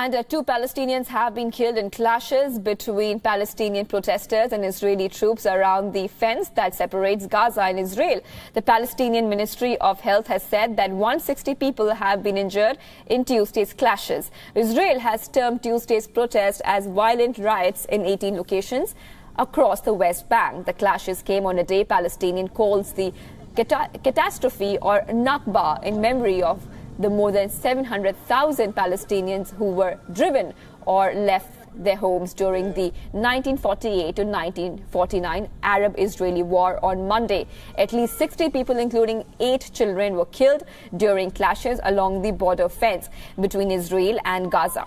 And two Palestinians have been killed in clashes between Palestinian protesters and Israeli troops around the fence that separates Gaza and Israel. The Palestinian Ministry of Health has said that 160 people have been injured in Tuesday's clashes. Israel has termed Tuesday's protest as violent riots in 18 locations across the West Bank. The clashes came on a day Palestinian calls the catastrophe or Nakba in memory of the more than 700,000 Palestinians who were driven or left their homes during the 1948 to 1949 Arab-Israeli war on Monday. At least 60 people, including 8 children, were killed during clashes along the border fence between Israel and Gaza.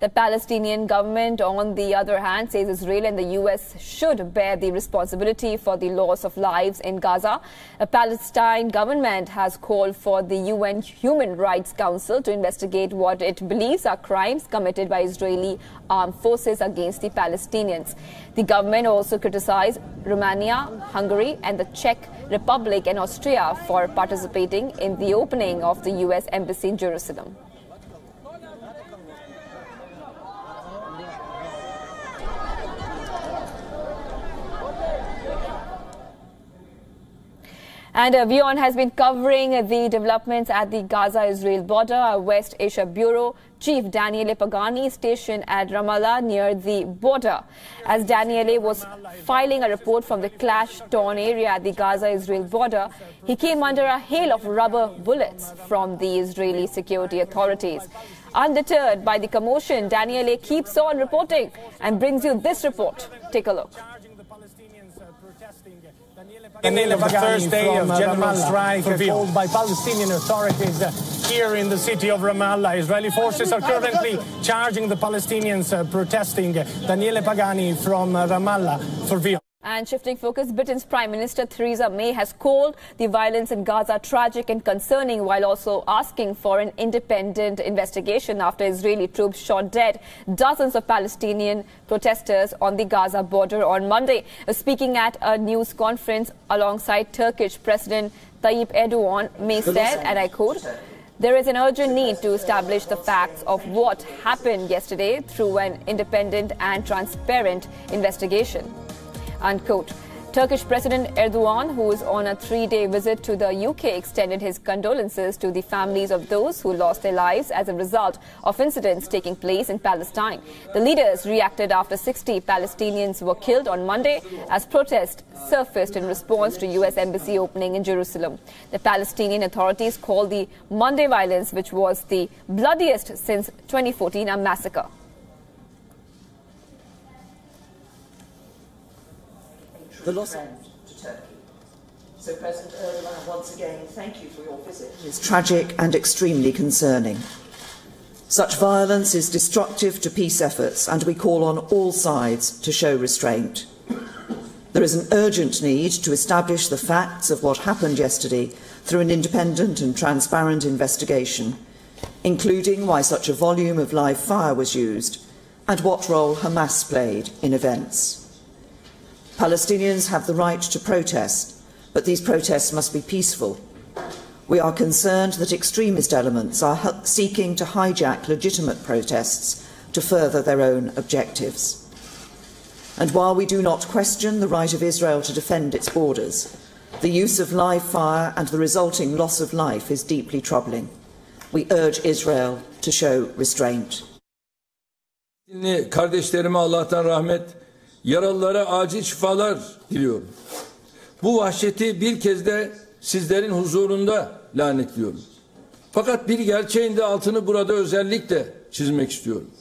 The Palestinian government, on the other hand, says Israel and the U.S. should bear the responsibility for the loss of lives in Gaza. The Palestine government has called for the UN Human Rights Council to investigate what it believes are crimes committed by Israeli armed forces against the Palestinians. The government also criticized Romania, Hungary and the Czech Republic and Austria for participating in the opening of the U.S. Embassy in Jerusalem. And WION has been covering the developments at the Gaza-Israel border. Our West Asia Bureau Chief Daniele Pagani is stationed at Ramallah near the border. As Daniele was filing a report from the clash-torn area at the Gaza-Israel border, he came under a hail of rubber bullets from the Israeli security authorities. Undeterred by the commotion, Daniele keeps on reporting and brings you this report. Take a look. The first day of general strike called by Palestinian authorities here in the city of Ramallah. Israeli forces are currently charging the Palestinians protesting. Daniele Pagani from Ramallah for WION. And shifting focus, Britain's Prime Minister Theresa May has called the violence in Gaza tragic and concerning, while also asking for an independent investigation after Israeli troops shot dead dozens of Palestinian protesters on the Gaza border on Monday. Speaking at a news conference alongside Turkish President Tayyip Erdogan, May said, and I quote, "There is an urgent need to establish the facts of what happened yesterday through an independent and transparent investigation." Unquote. Turkish President Erdogan, who is on a 3-day visit to the UK, extended his condolences to the families of those who lost their lives as a result of incidents taking place in Palestine. The leaders reacted after 60 Palestinians were killed on Monday as protests surfaced in response to U.S. Embassy opening in Jerusalem. The Palestinian authorities called the Monday violence, which was the bloodiest since 2014, a massacre. The loss to Turkey. So President Erdogan, once again, thank you for your visit. It's tragic and extremely concerning. Such violence is destructive to peace efforts, and we call on all sides to show restraint. There is an urgent need to establish the facts of what happened yesterday through an independent and transparent investigation, including why such a volume of live fire was used and what role Hamas played in events. Palestinians have the right to protest, but these protests must be peaceful. We are concerned that extremist elements are seeking to hijack legitimate protests to further their own objectives. And while we do not question the right of Israel to defend its borders, the use of live fire and the resulting loss of life is deeply troubling. We urge Israel to show restraint. Kardeşlerime Allah'tan rahmet, yaralılara acil şifalar diliyorum. Bu vahşeti bir kez de sizlerin huzurunda lanetliyorum. Fakat bir gerçeğin de altını burada özellikle çizmek istiyorum.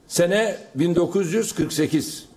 Sene 1948.